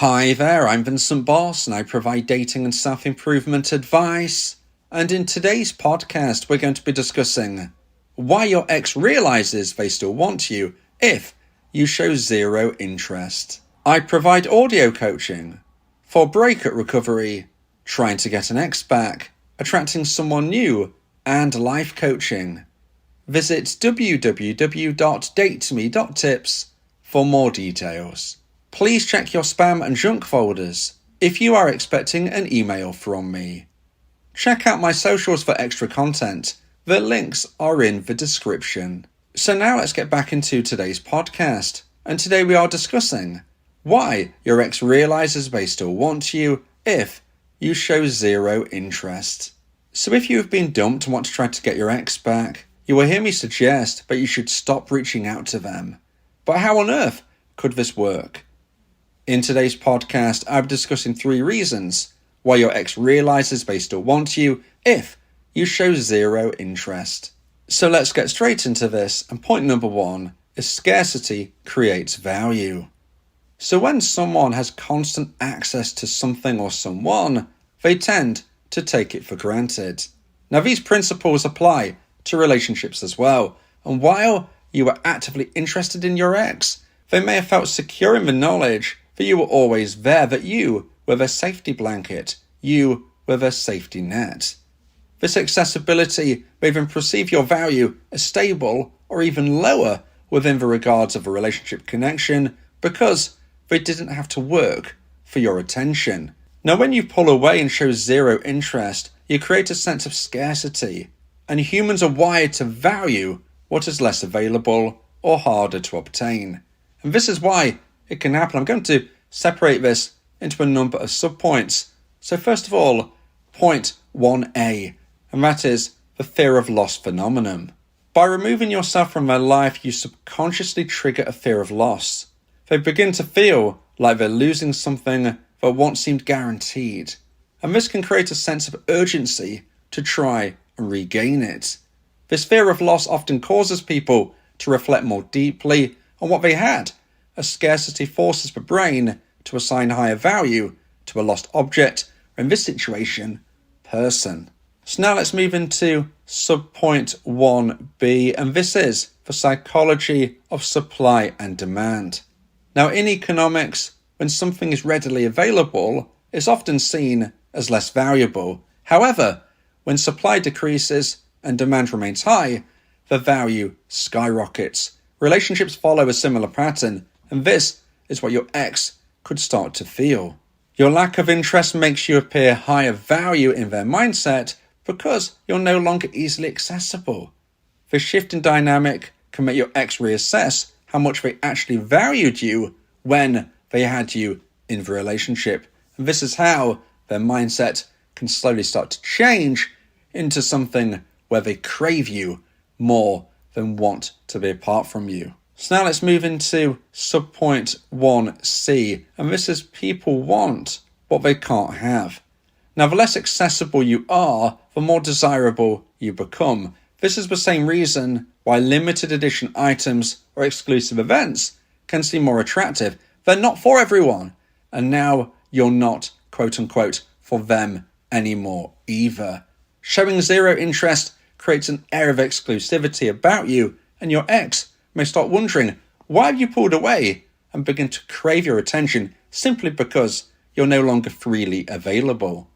Hi there, I'm Vincent Bos and I provide dating and self-improvement advice. And in today's podcast, we're going to be discussing why your ex realizes they still want you if you show zero interest. I provide audio coaching for breakup recovery, trying to get an ex back, attracting someone new, and life coaching. Visit www.dateme.tips for more details. Please check your spam and junk folders if you are expecting an email from me. Check out my socials for extra content. The links are in the description. So now let's get back into today's podcast. And today we are discussing why your ex realizes they still want you if you show zero interest. So if you have been dumped and want to try to get your ex back, you will hear me suggest that you should stop reaching out to them. But how on earth could this work? In today's podcast, I'm discussing 3 reasons why your ex realizes they still want you if you show zero interest. So let's get straight into this, and point number 1 is scarcity creates value. So when someone has constant access to something or someone, they tend to take it for granted. Now these principles apply to relationships as well, and while you were actively interested in your ex, they may have felt secure in the knowledge that you were always there, that you were their safety blanket, you were their safety net. This accessibility may even perceive your value as stable or even lower within the regards of a relationship connection because they didn't have to work for your attention. Now when you pull away and show zero interest, you create a sense of scarcity, and humans are wired to value what is less available or harder to obtain. And this is why it can happen. I'm going to separate this into a number of subpoints. So first of all, point 1A, and that is the fear of loss phenomenon. By removing yourself from their life, you subconsciously trigger a fear of loss. They begin to feel like they're losing something that once seemed guaranteed. And this can create a sense of urgency to try and regain it. This fear of loss often causes people to reflect more deeply on what they had, as scarcity forces the brain to assign higher value to a lost object, or in this situation, person. So now let's move into subpoint 1B, and this is the psychology of supply and demand. Now in economics, when something is readily available, it's often seen as less valuable. However, when supply decreases and demand remains high, the value skyrockets. Relationships follow a similar pattern, and this is what your ex could start to feel. Your lack of interest makes you appear higher value in their mindset because you're no longer easily accessible. The shift in dynamic can make your ex reassess how much they actually valued you when they had you in the relationship. And this is how their mindset can slowly start to change into something where they crave you more than want to be apart from you. So now let's move into subpoint 1C, and this is people want what they can't have. Now the less accessible you are, the more desirable you become. This is the same reason why limited edition items or exclusive events can seem more attractive. They're not for everyone, and now you're not, quote unquote, for them anymore either. Showing zero interest creates an air of exclusivity about you, and your ex may start wondering, why have you pulled away, and begin to crave your attention simply because you're no longer freely available.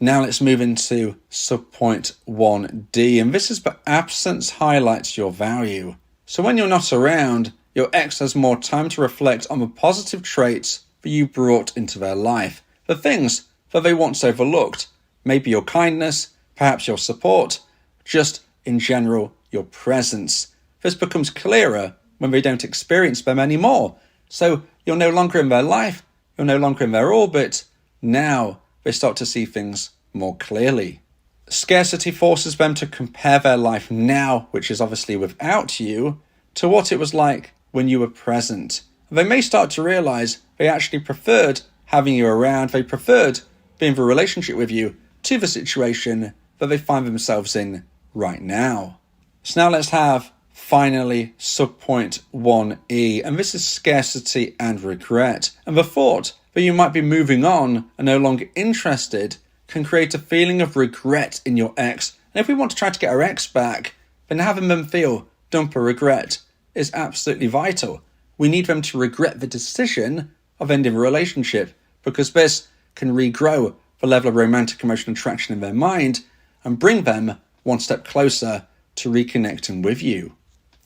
Now let's move into subpoint 1D, and this is the absence highlights your value. So when you're not around, your ex has more time to reflect on the positive traits that you brought into their life, the things that they once overlooked, maybe your kindness, perhaps your support, just in general your presence. This becomes clearer when they don't experience them anymore. So you're no longer in their life, you're no longer in their orbit. Now they start to see things more clearly. Scarcity forces them to compare their life now, which is obviously without you, to what it was like when you were present. They may start to realize they actually preferred having you around, they preferred being in a relationship with you to the situation that they find themselves in right now. So now let's have finally subpoint 1E, and this is scarcity and regret, and the thought but you might be moving on and no longer interested, can create a feeling of regret in your ex. And if we want to try to get our ex back, then having them feel dump or regret is absolutely vital. We need them to regret the decision of ending a relationship, because this can regrow the level of romantic emotional attraction in their mind and bring them one step closer to reconnecting with you.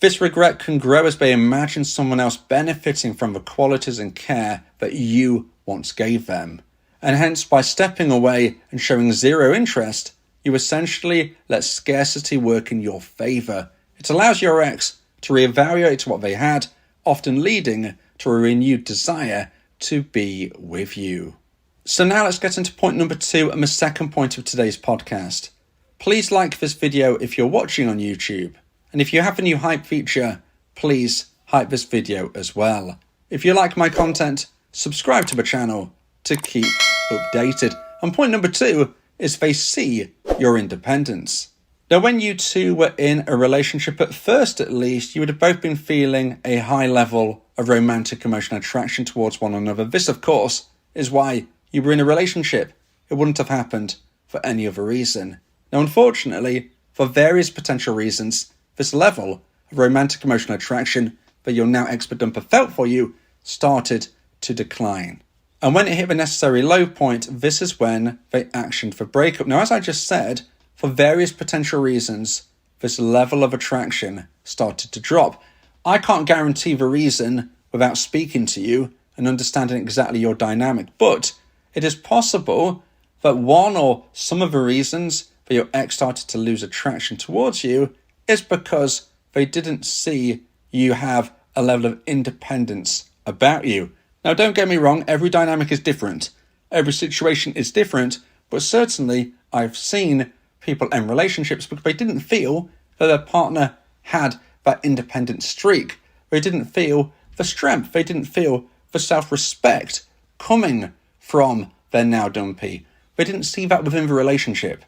This regret can grow as they imagine someone else benefiting from the qualities and care that you once gave them. And hence, by stepping away and showing zero interest, you essentially let scarcity work in your favour. It allows your ex to reevaluate what they had, often leading to a renewed desire to be with you. So now let's get into point number 2 and the second point of today's podcast. Please like this video if you're watching on YouTube. And if you have the new hype feature, please hype this video as well. If you like my content, subscribe to the channel to keep updated. And point number 2 is they see your independence. Now, when you two were in a relationship, at first at least, you would have both been feeling a high level of romantic emotional attraction towards one another. This, of course, is why you were in a relationship. It wouldn't have happened for any other reason. Now, unfortunately, for various potential reasons, this level of romantic emotional attraction that your now expert dumper felt for you started to decline. And when it hit the necessary low point, this is when they actioned for breakup. Now, as I just said, for various potential reasons, this level of attraction started to drop. I can't guarantee the reason without speaking to you and understanding exactly your dynamic, but it is possible that one or some of the reasons that your ex started to lose attraction towards you is because they didn't see you have a level of independence about you. Now, don't get me wrong, every dynamic is different. Every situation is different, but certainly I've seen people end relationships because they didn't feel that their partner had that independent streak. They didn't feel the strength. They didn't feel the self-respect coming from their now dumpee. They didn't see that within the relationship.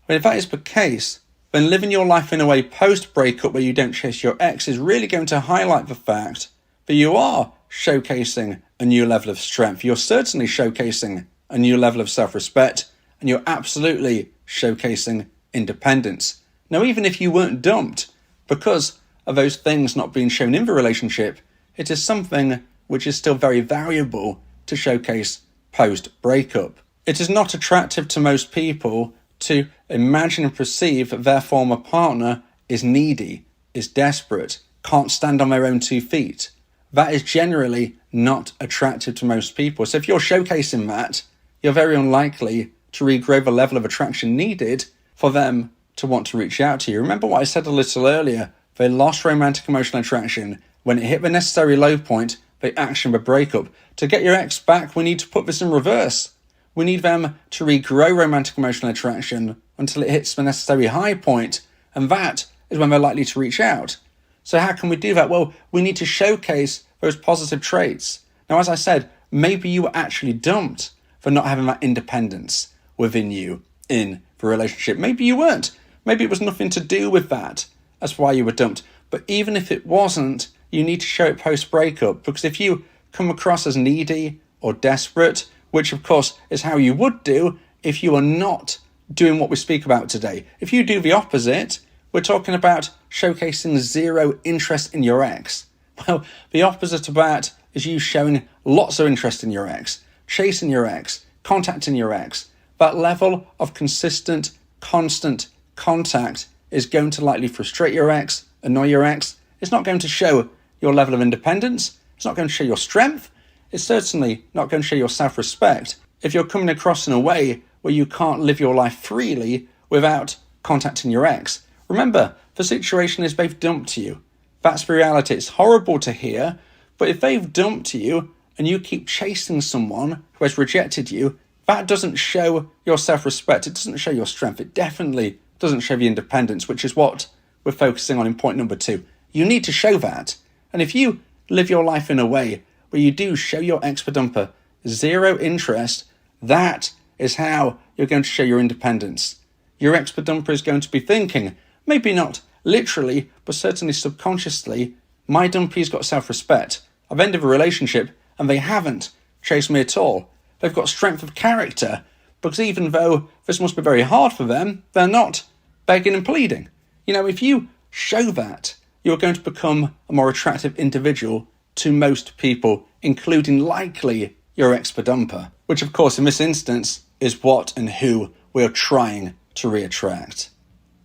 But if that is the case, then living your life in a way post-breakup where you don't chase your ex is really going to highlight the fact that you are showcasing a new level of strength. You're certainly showcasing a new level of self-respect, and you're absolutely showcasing independence. Now, even if you weren't dumped because of those things not being shown in the relationship, it is something which is still very valuable to showcase post-breakup. It is not attractive to most people to imagine and perceive that their former partner is needy, is desperate, can't stand on their own 2 feet. That is generally not attractive to most people. So if you're showcasing that, you're very unlikely to regrow the level of attraction needed for them to want to reach out to you. Remember what I said a little earlier. They lost romantic emotional attraction. When it hit the necessary low point, they actioned the breakup. To get your ex back, we need to put this in reverse. We need them to regrow romantic emotional attraction until it hits the necessary high point, and that is when they're likely to reach out. So how can we do that? Well, we need to showcase those positive traits. Now, as I said, maybe you were actually dumped for not having that independence within you in the relationship. Maybe you weren't. Maybe it was nothing to do with that. That's why you were dumped. But even if it wasn't, you need to show it post-breakup, because if you come across as needy or desperate, which of course is how you would do if you are not doing what we speak about today. If you do the opposite, we're talking about showcasing zero interest in your ex. Well, the opposite of that is you showing lots of interest in your ex, chasing your ex, contacting your ex. That level of consistent, constant contact is going to likely frustrate your ex, annoy your ex. It's not going to show your level of independence. It's not going to show your strength. It's certainly not going to show your self-respect if you're coming across in a way where you can't live your life freely without contacting your ex. Remember, the situation is they've dumped you. That's the reality. It's horrible to hear, but if they've dumped you and you keep chasing someone who has rejected you, that doesn't show your self-respect. It doesn't show your strength. It definitely doesn't show your independence, which is what we're focusing on in point number 2. You need to show that. And if you live your life in a way where you do show your expert dumper zero interest, that is how you're going to show your independence. Your expert dumper is going to be thinking, maybe not literally, but certainly subconsciously, my dumpy's got self-respect. I've ended a relationship and they haven't chase me at all. They've got strength of character, because even though this must be very hard for them, they're not begging and pleading. If you show that, you're going to become a more attractive individual to most people, including likely your ex-dumper, which of course in this instance is what and who we're trying to re-attract.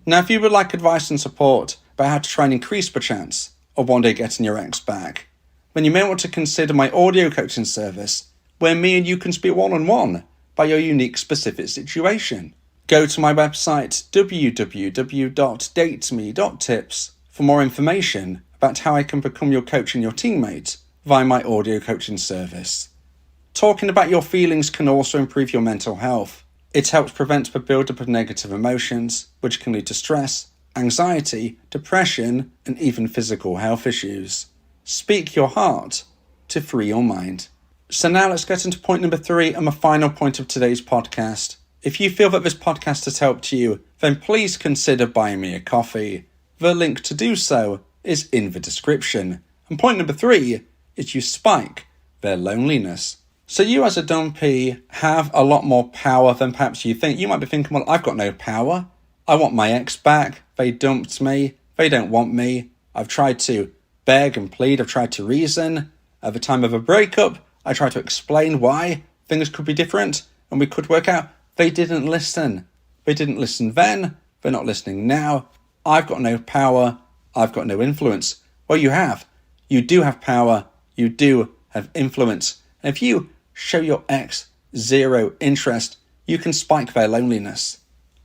Now, if you would like advice and support about how to try and increase the chance of one day getting your ex back, then you may want to consider my audio coaching service, where me and you can speak one-on-one by your unique specific situation. Go to my website www.dateme.tips for more information about how I can become your coach and your teammate via my audio coaching service. Talking about your feelings can also improve your mental health. It helps prevent the build-up of negative emotions, which can lead to stress, anxiety, depression, and even physical health issues. Speak your heart to free your mind. So now let's get into point number 3 and the final point of today's podcast. If you feel that this podcast has helped you, then please consider buying me a coffee. The link to do so is in the description. And point number 3 is you spike their loneliness. So you as a dumpee have a lot more power than perhaps you think. You might be thinking, well, I've got no power. I want my ex back. They dumped me. They don't want me. I've tried to beg and plead. I've tried to reason. At the time of a breakup, I tried to explain why things could be different and we could work out. They didn't listen. They didn't listen then. They're not listening now. I've got no power. I've got no influence. Well, you have. You do have power. You do have influence. And if you show your ex zero interest, you can spike their loneliness.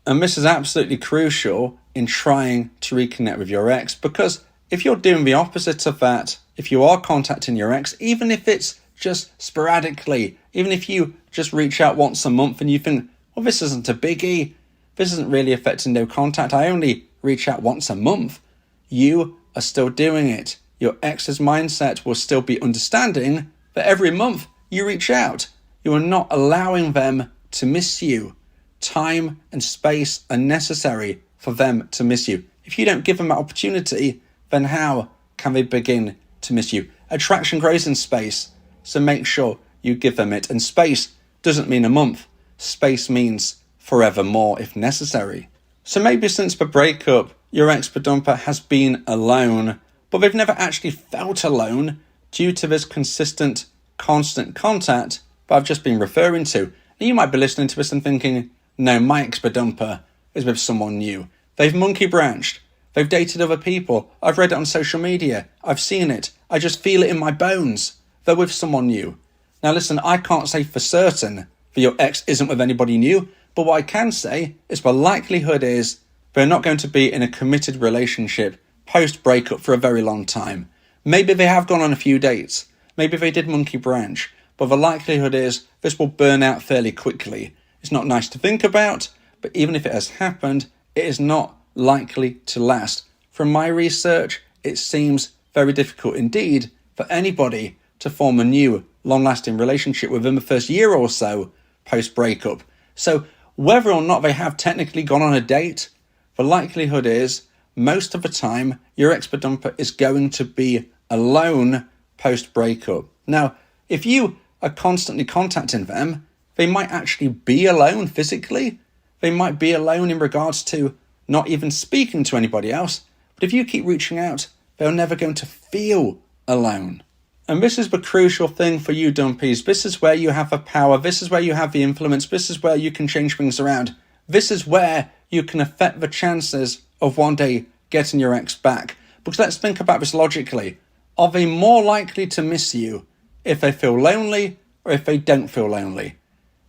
And this is absolutely crucial in trying to reconnect with your ex, because if you're doing the opposite of that, if you are contacting your ex, even if it's just sporadically, even if you just reach out once a month and you think, well, this isn't a biggie, this isn't really affecting no contact, I only reach out once a month, you are still doing it. Your ex's mindset will still be understanding that every month you reach out. You are not allowing them to miss you. Time and space are necessary for them to miss you. If you don't give them that opportunity, then how can they begin to miss you? Attraction grows in space, so make sure you give them it. And space doesn't mean a month. Space means forevermore if necessary. So maybe since the breakup, your ex-dumper has been alone, but they've never actually felt alone due to this consistent contact that I've just been referring to. And you might be listening to this and thinking, no, my ex-dumper is with someone new. They've monkey branched. They've dated other people. I've read it on social media. I've seen it. I just feel it in my bones. They're with someone new. Now listen, I can't say for certain that your ex isn't with anybody new, but what I can say is the likelihood is they're not going to be in a committed relationship post-breakup for a very long time. Maybe they have gone on a few dates. Maybe they did monkey branch, but the likelihood is this will burn out fairly quickly. It's not nice to think about, but even if it has happened, it is not likely to last. From my research, it seems very difficult indeed for anybody to form a new, long-lasting relationship within the first year or so post-breakup. So whether or not they have technically gone on a date, the likelihood is most of the time your ex-dumper is going to be alone post-breakup. Now, if you are constantly contacting them, they might actually be alone physically. They might be alone in regards to not even speaking to anybody else. But if you keep reaching out, they're never going to feel alone. And this is the crucial thing for you dumpees. This is where you have the power. This is where you have the influence. This is where you can change things around. This is where you can affect the chances of one day getting your ex back. Because let's think about this logically. Are they more likely to miss you if they feel lonely or if they don't feel lonely?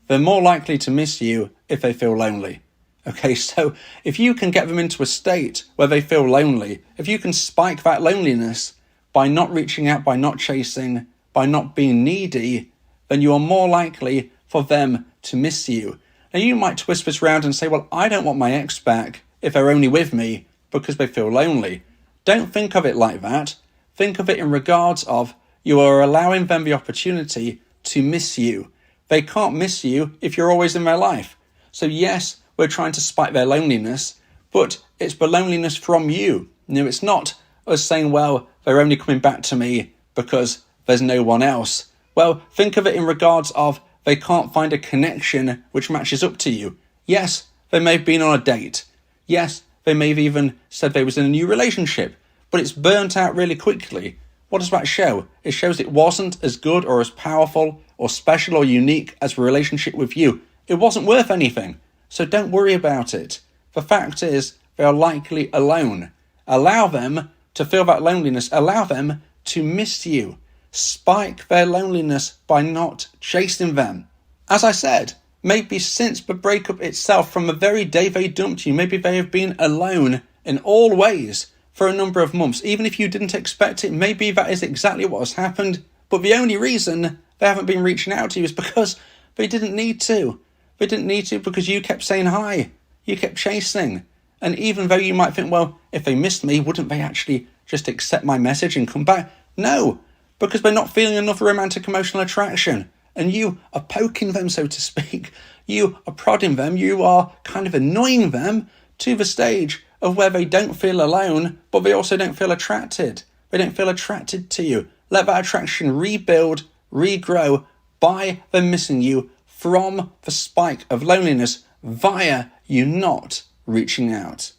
They're more likely to miss you if they feel lonely. Okay, so if you can get them into a state where they feel lonely, if you can spike that loneliness by not reaching out, by not chasing, by not being needy, then you are more likely for them to miss you. Now you might twist this round and say, well, I don't want my ex back if they're only with me because they feel lonely. Don't think of it like that. Think of it in regards of you are allowing them the opportunity to miss you. They can't miss you if you're always in their life. So yes, we're trying to spike their loneliness, but it's the loneliness from you. You know, it's not us saying, well, they're only coming back to me because there's no one else. Well, think of it in regards of they can't find a connection which matches up to you. Yes, they may have been on a date. Yes, they may have even said they was in a new relationship, but it's burnt out really quickly. What does that show? It shows it wasn't as good or as powerful or special or unique as a relationship with you. It wasn't worth anything. So don't worry about it. The fact is, they are likely alone. Allow them to feel that loneliness. Allow them to miss you. Spike their loneliness by not chasing them. As I said, maybe since the breakup itself, from the very day they dumped you, maybe they have been alone in all ways for a number of months. Even if you didn't expect it, maybe that is exactly what has happened. But the only reason they haven't been reaching out to you is because they didn't need to. They didn't need to because you kept saying hi. You kept chasing. And even though you might think, well, if they missed me, wouldn't they actually just accept my message and come back? No, because they're not feeling enough romantic emotional attraction. And you are poking them, so to speak. You are prodding them. You are kind of annoying them to the stage of where they don't feel alone, but they also don't feel attracted. They don't feel attracted to you. Let that attraction rebuild, regrow by them missing you from the spike of loneliness via you not reaching out.